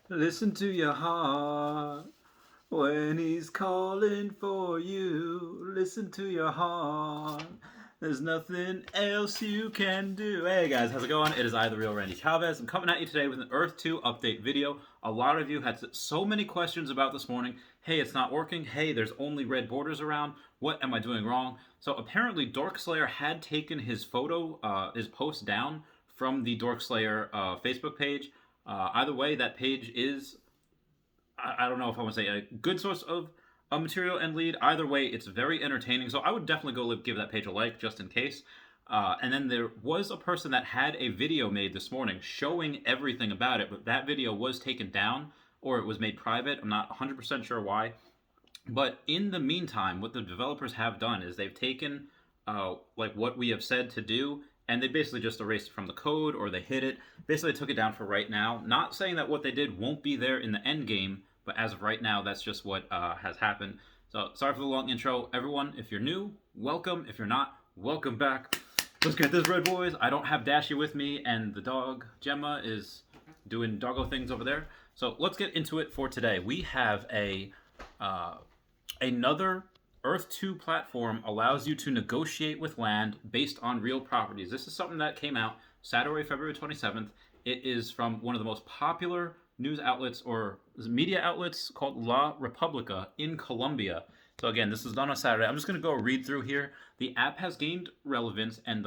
Listen to your heart when he's calling for you. Listen to your heart. There's nothing else you can do. Hey guys, how's it going? It is I, the real Randy Chavez. I'm coming at you today with an Earth 2 update video. A lot of you had so many questions about this morning. Hey, it's not working. Hey, there's only red borders around. What am I doing wrong? So apparently Dorkslayer had taken his his post down from the Dorkslayer Facebook page. Either way, that page is, I don't know if I want to say a good source of material and lead. Either way, it's very entertaining. So I would definitely go give that page a like just in case. And then there was a person that had a video made this morning showing everything about it, but that video was taken down or it was made private. I'm not 100% sure why. But in the meantime, what the developers have done is they've taken like what we have said to do, and they basically just erased it from the code or they hid it. Basically, took it down for right now. Not saying that what they did won't be there in the end game, but as of right now, that's just what has happened. So sorry for the long intro. Everyone, if you're new, welcome. If you're not, welcome back. Let's get this, red boys. I don't have Dashy with me, and the dog, Gemma, is doing doggo things over there. So let's get into it for today. We have another Earth 2 platform allows you to negotiate with land based on real properties. This is something that came out Saturday, February 27th. It is from one of the most popular news outlets or media outlets called La Repubblica in Colombia. So again, this is done on Saturday. I'm just going to go read through here. The app has gained relevance and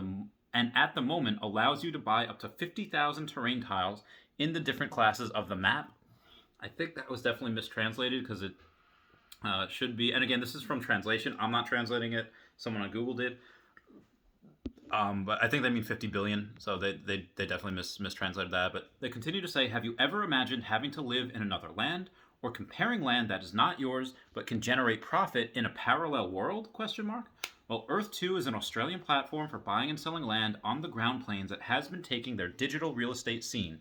at the moment allows you to buy up to 50,000 terrain tiles in the different classes of the map. I think that was definitely mistranslated because it should be, and again, this is from translation. I'm not translating it. Someone on Google did. But I think they mean 50 billion, so they definitely mistranslated that. But they continue to say, have you ever imagined having to live in another land or comparing land that is not yours but can generate profit in a parallel world? Question mark. Well, Earth 2 is an Australian platform for buying and selling land on the ground planes that has been taking their digital real estate scene.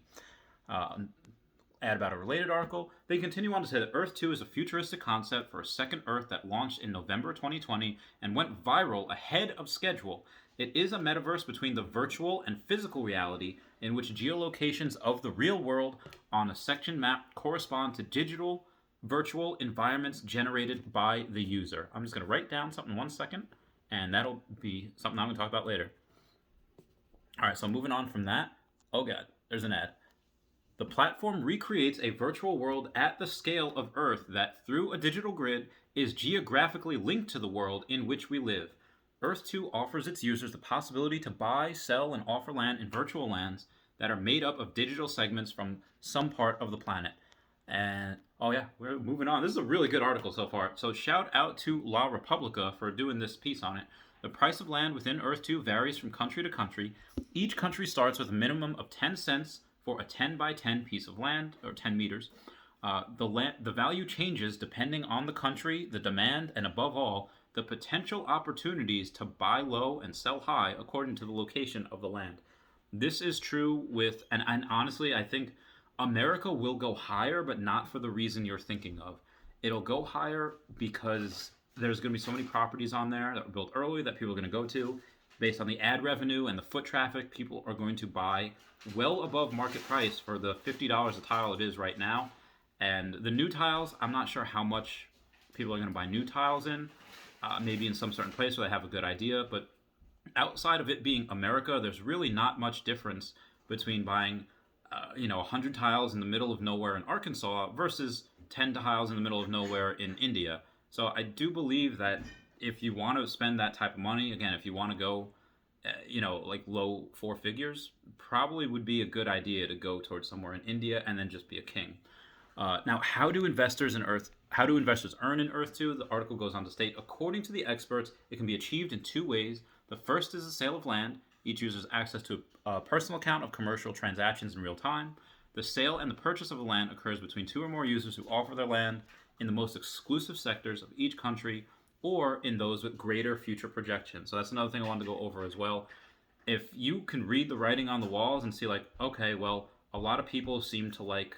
Add about a related article. They continue on to say that Earth 2 is a futuristic concept for a second Earth that launched in November 2020 and went viral ahead of schedule. It is a metaverse between the virtual and physical reality in which geolocations of the real world on a section map correspond to digital virtual environments generated by the user. I'm just going to write down something 1 second, and that'll be something I'm going to talk about later. All right, so moving on from that. Oh God, there's an ad. The platform recreates a virtual world at the scale of Earth that, through a digital grid, is geographically linked to the world in which we live. Earth 2 offers its users the possibility to buy, sell, and offer land in virtual lands that are made up of digital segments from some part of the planet. And, oh yeah, we're moving on. This is a really good article so far. So shout out to La Repubblica for doing this piece on it. The price of land within Earth 2 varies from country to country. Each country starts with a minimum of 10 cents for a 10 by 10 piece of land, or 10 meters. The value changes depending on the country, the demand, and above all, the potential opportunities to buy low and sell high according to the location of the land. This is true with, and honestly, I think America will go higher, but not for the reason you're thinking of. It'll go higher because there's going to be so many properties on there that were built early that people are going to go to. Based on the ad revenue and the foot traffic, people are going to buy well above market price for the $50 a tile it is right now. And the new tiles, I'm not sure how much people are going to buy new tiles in. Maybe in some certain place where they have a good idea. But outside of it being America, there's really not much difference between buying 100 tiles in the middle of nowhere in Arkansas versus 10 tiles in the middle of nowhere in India. So I do believe that if you want to spend that type of money, again, if you want to go, like low four figures, probably would be a good idea to go towards somewhere in India and then just be a king. Now, how do investors earn in Earth 2? The article goes on to state, according to the experts, it can be achieved in two ways. The first is the sale of land. Each user has access to a personal account of commercial transactions in real time. The sale and the purchase of the land occurs between two or more users who offer their land in the most exclusive sectors of each country or in those with greater future projections. So that's another thing I wanted to go over as well. If you can read the writing on the walls and see like, okay, well, a lot of people seem to like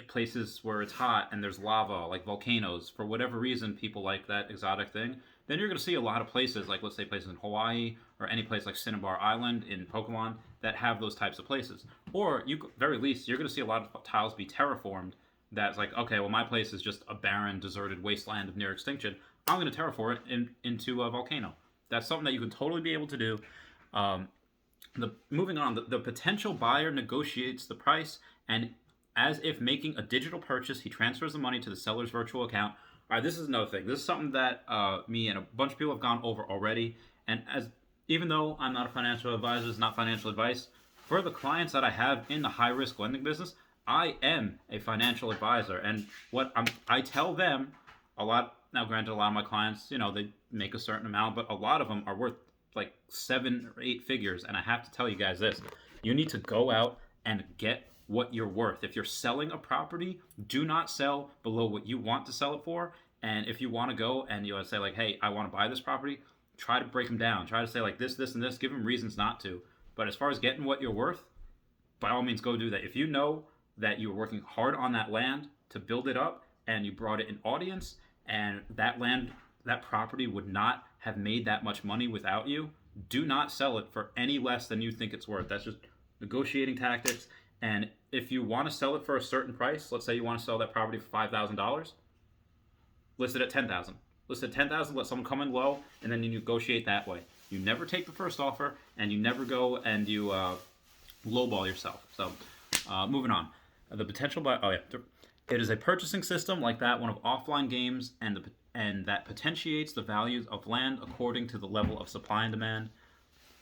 places where it's hot and there's lava, like volcanoes. For whatever reason, people like that exotic thing. Then you're going to see a lot of places, like let's say places in Hawaii or any place like Cinnabar Island in Pokemon, that have those types of places. Or you, very least, you're going to see a lot of tiles be terraformed. That's like, okay, well, my place is just a barren, deserted wasteland of near extinction. I'm going to terraform it into a volcano. That's something that you can totally be able to do. Moving on, the potential buyer negotiates the price, and as if making a digital purchase, he transfers the money to the seller's virtual account. All right, this is another thing. This is something that me and a bunch of people have gone over already. And even though I'm not a financial advisor, it's not financial advice, for the clients that I have in the high risk lending business, I am a financial advisor, and I tell them a lot. Now, granted, a lot of my clients, they make a certain amount, but a lot of them are worth like 7 or 8 figures. And I have to tell you guys this: you need to go out and get what you're worth. If you're selling a property, do not sell below what you want to sell it for. And if you want to go and you say like, hey, I want to buy this property, try to break them down. Try to say like this, and this. Give them reasons not to. But as far as getting what you're worth, by all means, go do that. If you know that you were working hard on that land to build it up and you brought it an audience, and that land, that property would not have made that much money without you, do not sell it for any less than you think it's worth. That's just negotiating tactics. And if you want to sell it for a certain price, let's say you want to sell that property for $5,000, list it at $10,000. List it at $10,000, let someone come in low, and then you negotiate that way. You never take the first offer, and you never go and you lowball yourself. So, moving on. The potential buy. Oh yeah, it is a purchasing system like that one of offline games, and that potentiates the values of land according to the level of supply and demand.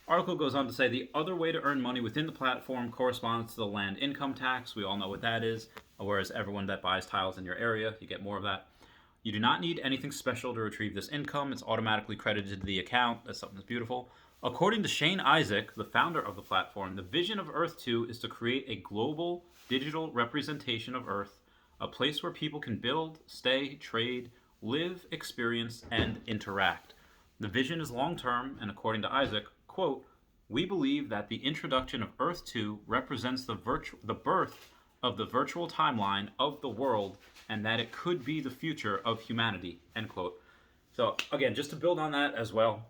Article goes on to say the other way to earn money within the platform corresponds to the land income tax. We all know what that is. Whereas everyone that buys tiles in your area, you get more of that. You do not need anything special to retrieve this income. It's automatically credited to the account. That's something that's beautiful. According to Shane Isaac, the founder of the platform, the vision of Earth 2 is to create a global digital representation of Earth, a place where people can build, stay, trade, live, experience, and interact. The vision is long-term, and according to Isaac, quote, we believe that the introduction of Earth 2 represents the birth of the virtual timeline of the world, and that it could be the future of humanity, end quote. So again, just to build on that as well,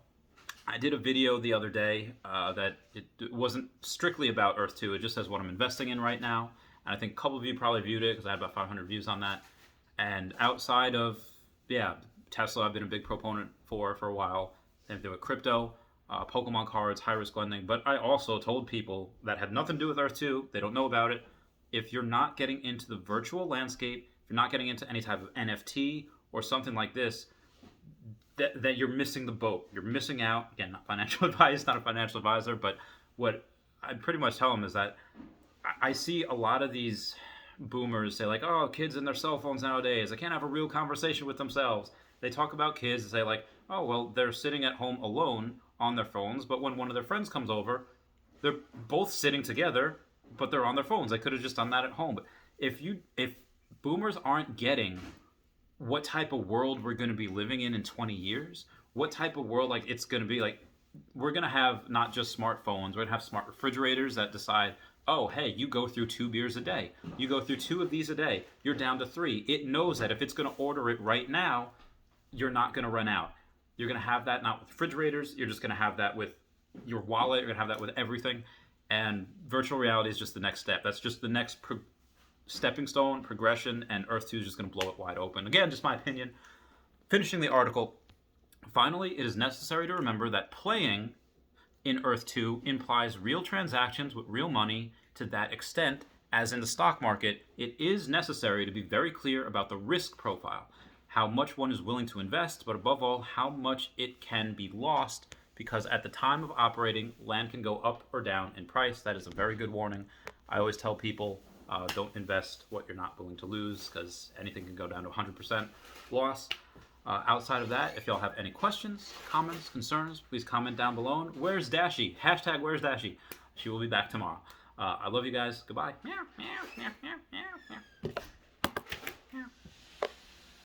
I did a video the other day that it wasn't strictly about Earth 2. It just says what I'm investing in right now. And I think a couple of you probably viewed it because I had about 500 views on that. And outside of, Tesla, I've been a big proponent for a while. Same thing with crypto, Pokemon cards, high-risk lending. But I also told people that had nothing to do with Earth 2, they don't know about it. If you're not getting into the virtual landscape, if you're not getting into any type of NFT or something like this, that you're missing the boat. You're missing out. Again, not financial advice, not a financial advisor, but what I pretty much tell them is that I see a lot of these boomers say like, oh, kids and their cell phones nowadays, they can't have a real conversation with themselves. They talk about kids and say like, oh, well, they're sitting at home alone on their phones, but when one of their friends comes over, they're both sitting together, but they're on their phones. They could have just done that at home. But if boomers aren't getting what type of world we're going to be living in 20 years, what type of world like it's going to be like, we're going to have not just smartphones, we're going to have smart refrigerators that decide, oh, hey, you go through 2 beers a day. You go through 2 of these a day. You're down to 3. It knows that if it's going to order it right now, you're not going to run out. You're going to have that not with refrigerators. You're just going to have that with your wallet. You're going to have that with everything. And virtual reality is just the next step. That's just the next stepping stone, progression, and Earth 2 is just going to blow it wide open. Again, just my opinion. Finishing the article. Finally, it is necessary to remember that playing in Earth 2 implies real transactions with real money. To that extent, as in the stock market, it is necessary to be very clear about the risk profile, how much one is willing to invest, but above all, how much it can be lost, because at the time of operating, land can go up or down in price. That is a very good warning. I always tell people, don't invest what you're not willing to lose, because anything can go down to 100% loss. Outside of that, if y'all have any questions, comments, concerns, please comment down below. Where's Dashy? Hashtag where's Dashy? She will be back tomorrow. I love you guys. Goodbye. Meow, meow, meow, meow, meow, meow.